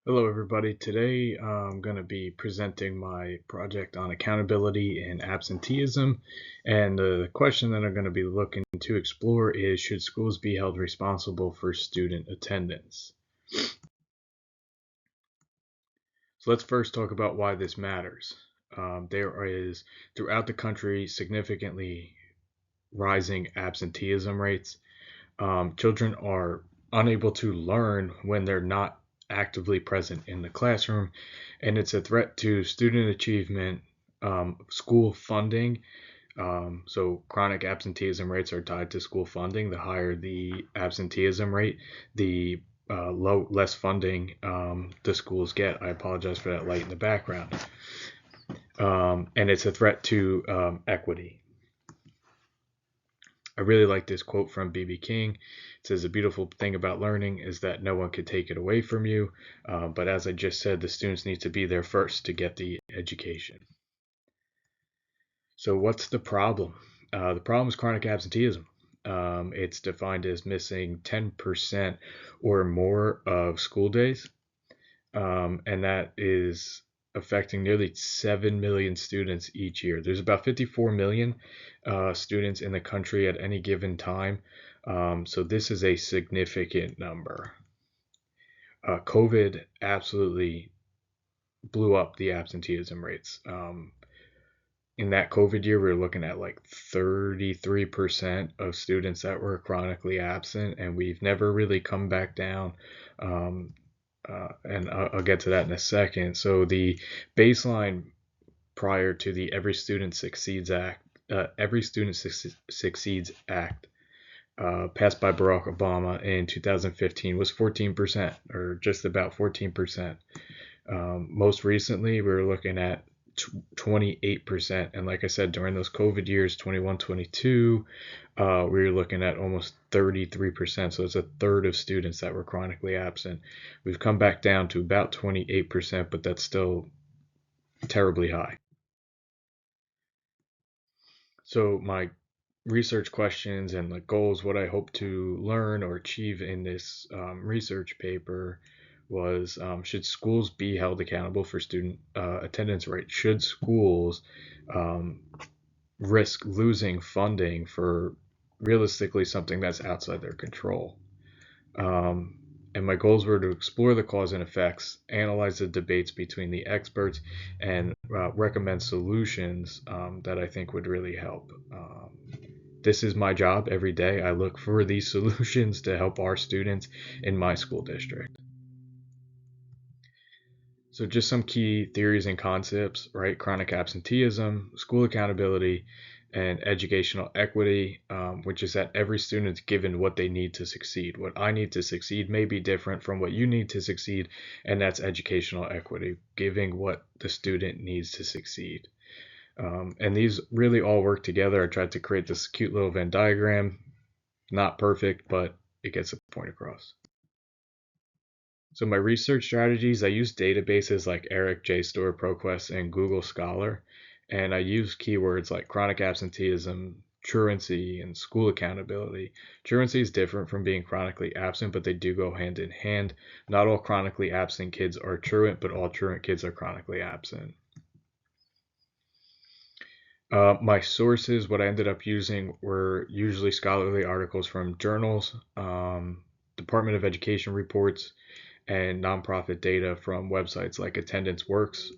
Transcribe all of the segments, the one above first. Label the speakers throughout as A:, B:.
A: Hello, everybody. Today I'm going to be presenting my project on accountability and absenteeism. And the question that I'm going to be looking to explore is, should schools be held responsible for student attendance? So let's first talk about why this matters. There is, throughout the country, significantly rising absenteeism rates. Children are unable to learn when they're not actively present in the classroom, and it's a threat to student achievement, school funding. So chronic absenteeism rates are tied to school funding. The higher the absenteeism rate, the less funding the schools get. I apologize for that light in the background. And it's a threat to equity. I really like this quote from B.B. King. It says, "The beautiful thing about learning is that no one can take it away from you. But as I just said, the students need to be there first to get the education." So, what's the problem? The problem is chronic absenteeism. It's defined as missing 10% or more of school days. And that is affecting nearly 7 million students each year. There's about 54 million students in the country at any given time. So this is a significant number. COVID absolutely blew up the absenteeism rates. In that COVID year, we were looking at like 33% of students that were chronically absent, and we've never really come back down. Um, and I'll get to that in a second. So the baseline prior to the Every Student Succeeds Act, passed by Barack Obama in 2015, was 14%, or just about 14%. Most recently, we were looking at 28%. And like I said, during those COVID years, 21, 22, we were looking at almost 33%. So it's a third of students that were chronically absent. We've come back down to about 28%, but that's still terribly high. So my research questions and the goals, what I hope to learn or achieve in this research paper was, should schools be held accountable for student attendance rate? Should schools um, risk losing funding for realistically something that's outside their control? Um, and my goals were to explore the cause and effects, analyze the debates between the experts, and recommend solutions that I think would really help. This is my job every day. I look for these solutions to help our students in my school district. So, just some key theories and concepts, right? Chronic absenteeism, school accountability, and educational equity, which is that every student is given what they need to succeed. What I need to succeed may be different from what you need to succeed, and that's educational equity, giving what the student needs to succeed. And these really all work together. I tried to create this cute little Venn diagram. Not perfect, but it gets the point across. So my research strategies, I use databases like ERIC, JSTOR, ProQuest, and Google Scholar, and I use keywords like chronic absenteeism, truancy, and school accountability. Truancy is different from being chronically absent, but they do go hand in hand. Not all chronically absent kids are truant, but all truant kids are chronically absent. My sources, what I ended up using were usually scholarly articles from journals, Department of Education reports, and nonprofit data from websites like Attendance Works,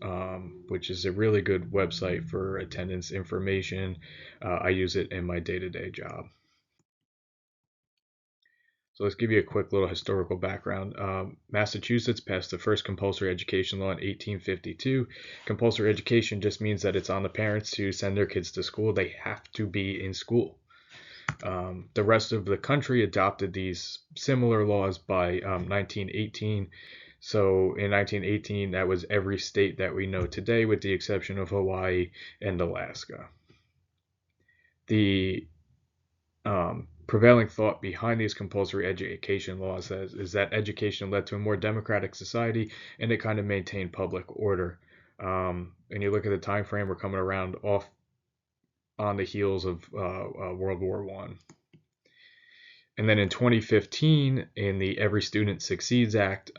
A: which is a really good website for attendance information. I use it in my day-to-day job. So let's give you a quick little historical background. Massachusetts passed the first compulsory education law in 1852. Compulsory education just means that it's on the parents to send their kids to school. They have to be in school. The rest of the country adopted these similar laws by 1918. So in 1918, that was every state that we know today, with the exception of Hawaii and Alaska. The prevailing thought behind these compulsory education laws is that education led to a more democratic society, and it kind of maintained public order. And you look at the time frame, we're coming around off on the heels of World War I. And then in 2015, in the Every Student Succeeds Act,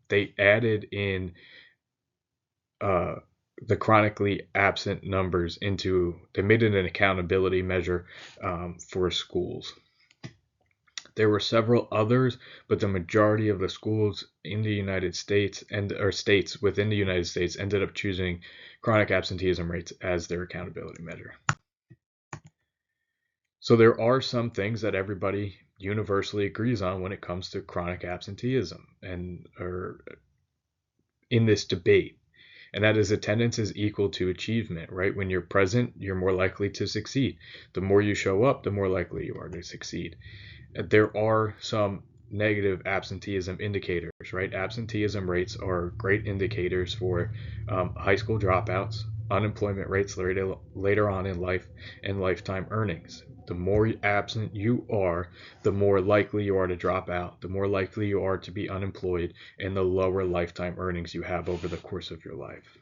A: they added in uh, the chronically absent numbers they made it an accountability measure for schools. There were several others, but the majority of the schools in the United States or states within the United States ended up choosing chronic absenteeism rates as their accountability measure. So there are some things that everybody universally agrees on when it comes to chronic absenteeism or in this debate. And that is attendance is equal to achievement, right? When you're present, you're more likely to succeed. The more you show up, the more likely you are to succeed. There are some negative absenteeism indicators, right? Absenteeism rates are great indicators for high school dropouts, unemployment rates later on in life, and lifetime earnings. The more absent you are, the more likely you are to drop out, the more likely you are to be unemployed, and the lower lifetime earnings you have over the course of your life.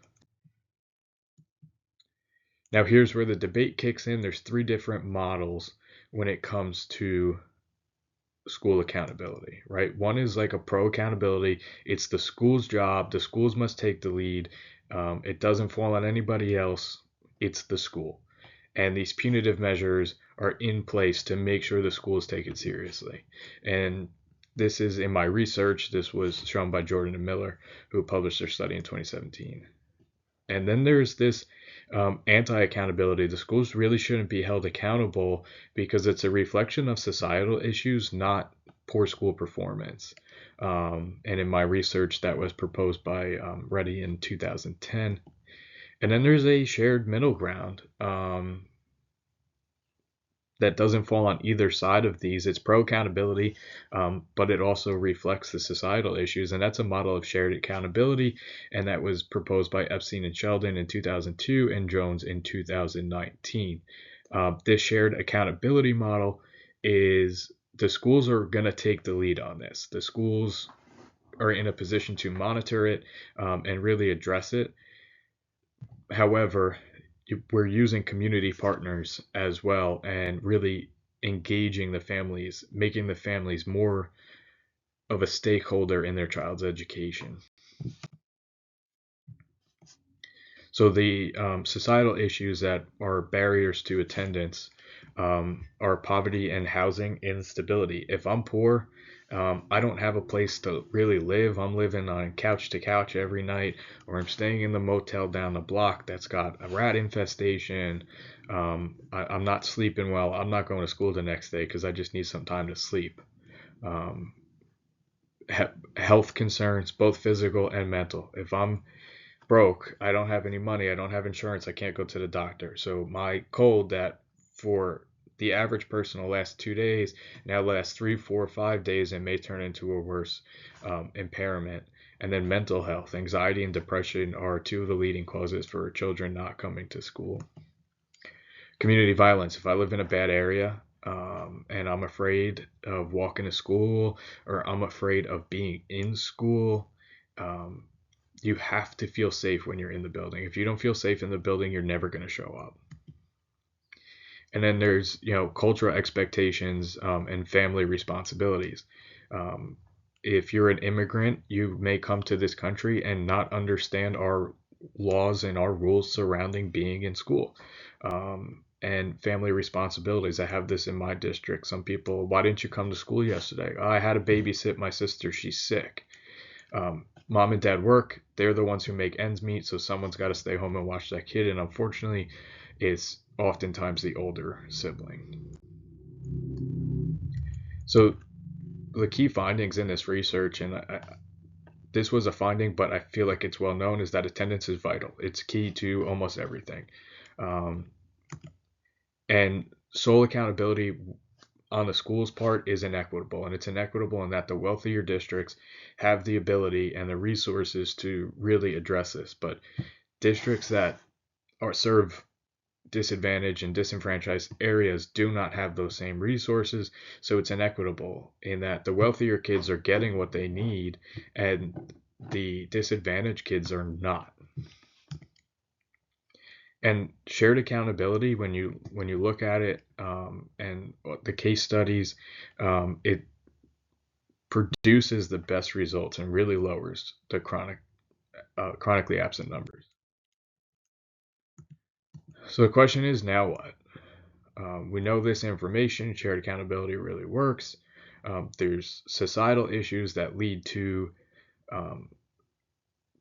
A: Now, here's where the debate kicks in. There's 3 different models when it comes to school accountability, right? One is like a pro accountability. It's the school's job. The schools must take the lead. It doesn't fall on anybody else. It's the school. And these punitive measures are in place to make sure the schools take it seriously. And this is in my research. This was shown by Jordan and Miller, who published their study in 2017. And then there's this anti-accountability. The schools really shouldn't be held accountable because it's a reflection of societal issues, not poor school performance. And in my research, that was proposed by Reddy in 2010. And then there's a shared middle ground that doesn't fall on either side of these. It's pro accountability, but it also reflects the societal issues. And that's a model of shared accountability. And that was proposed by Epstein and Sheldon in 2002 and Jones in 2019. This shared accountability model is the schools are going to take the lead on this. The schools are in a position to monitor it and really address it. However, we're using community partners as well and really engaging the families, making the families more of a stakeholder in their child's education. So the societal issues that are barriers to attendance are poverty and housing instability. If I'm poor, I don't have a place to really live. I'm living on couch to couch every night, or I'm staying in the motel down the block that's got a rat infestation. I'm not sleeping well. I'm not going to school the next day because I just need some time to sleep. Um, Health concerns, both physical and mental. If I'm broke, I don't have any money, I don't have insurance, I can't go to the doctor. So my cold that for the average person will last 2 days now lasts 3, 4, 5 days and may turn into a worse impairment. And then mental health, anxiety and depression are 2 of the leading causes for children not coming to school. Community violence. If I live in a bad area and I'm afraid of walking to school or I'm afraid of being in school, you have to feel safe when you're in the building. If you don't feel safe in the building, you're never going to show up. And then there's, cultural expectations and family responsibilities. If you're an immigrant, you may come to this country and not understand our laws and our rules surrounding being in school. And family responsibilities. I have this in my district. Some people, why didn't you come to school yesterday? Oh, I had to babysit my sister. She's sick. Mom and dad work. They're the ones who make ends meet, so someone's got to stay home and watch that kid. And unfortunately, it's oftentimes the older sibling. So the key findings in this research, and this was a finding, but I feel like it's well known, is that attendance is vital. It's key to almost everything. And sole accountability on the school's part is inequitable, and it's inequitable in that the wealthier districts have the ability and the resources to really address this, but districts that serve disadvantaged and disenfranchised areas do not have those same resources. So it's inequitable in that the wealthier kids are getting what they need and the disadvantaged kids are not. And shared accountability, when you look at it, and the case studies, it produces the best results and really lowers the chronically absent numbers. So the question is, now what? We know this information, shared accountability really works. There's societal issues that lead to um,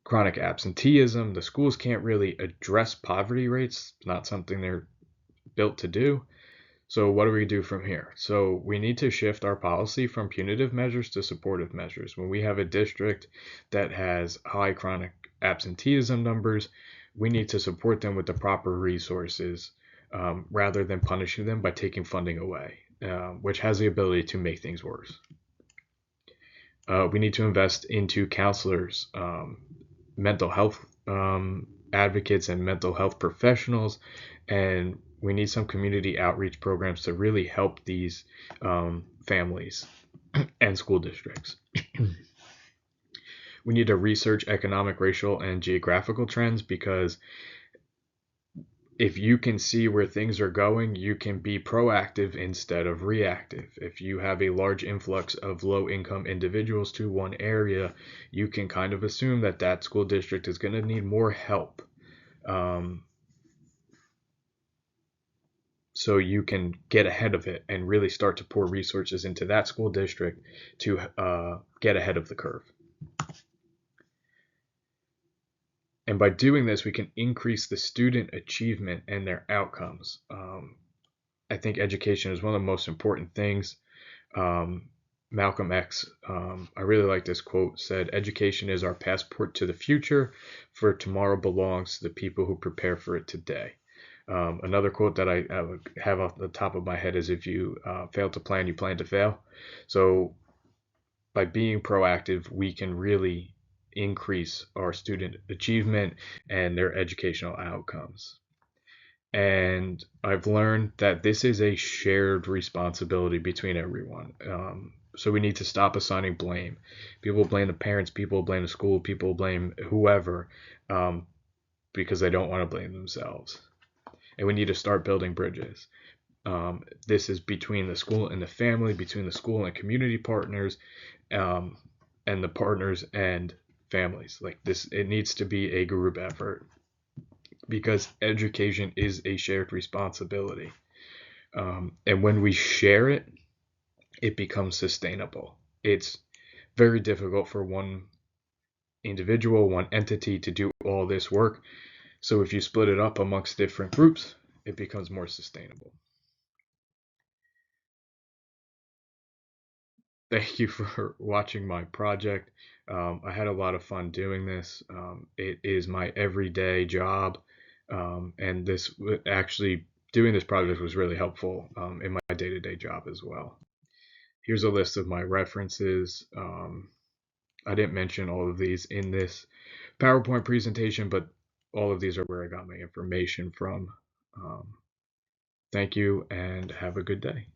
A: chronic absenteeism. The schools can't really address poverty rates, not something they're built to do. So what do we do from here? So we need to shift our policy from punitive measures to supportive measures. When we have a district that has high chronic absenteeism numbers, we need to support them with the proper resources, rather than punishing them by taking funding away, which has the ability to make things worse. We need to invest into counselors, mental health advocates, and mental health professionals, and we need some community outreach programs to really help these families and school districts. We need to research economic, racial, and geographical trends, because if you can see where things are going, you can be proactive instead of reactive. If you have a large influx of low income individuals to one area, you can kind of assume that that school district is going to need more help. So you can get ahead of it and really start to pour resources into that school district to get ahead of the curve. And by doing this, we can increase the student achievement and their outcomes. I think education is one of the most important things. Malcolm X, I really like this quote, said, "Education is our passport to the future, for tomorrow belongs to the people who prepare for it today." Another quote that I have off the top of my head is, "If you fail to plan, you plan to fail." So by being proactive, we can really increase our student achievement and their educational outcomes. And I've learned that this is a shared responsibility between everyone. So we need to stop assigning blame. People blame the parents, people blame the school, people blame whoever, because they don't want to blame themselves. And we need to start building bridges. This is between the school and the family, between the school and community partners, and the partners and families. Like this, it needs to be a group effort, because education is a shared responsibility. And when we share it, it becomes sustainable. It's very difficult for one individual, one entity to do all this work. So if you split it up amongst different groups, it becomes more sustainable. Thank you for watching my project. I had a lot of fun doing this. It is my everyday job, and this actually doing this project was really helpful in my day-to-day job as well. Here's a list of my references. I didn't mention all of these in this PowerPoint presentation, but all of these are where I got my information from. Thank you and have a good day.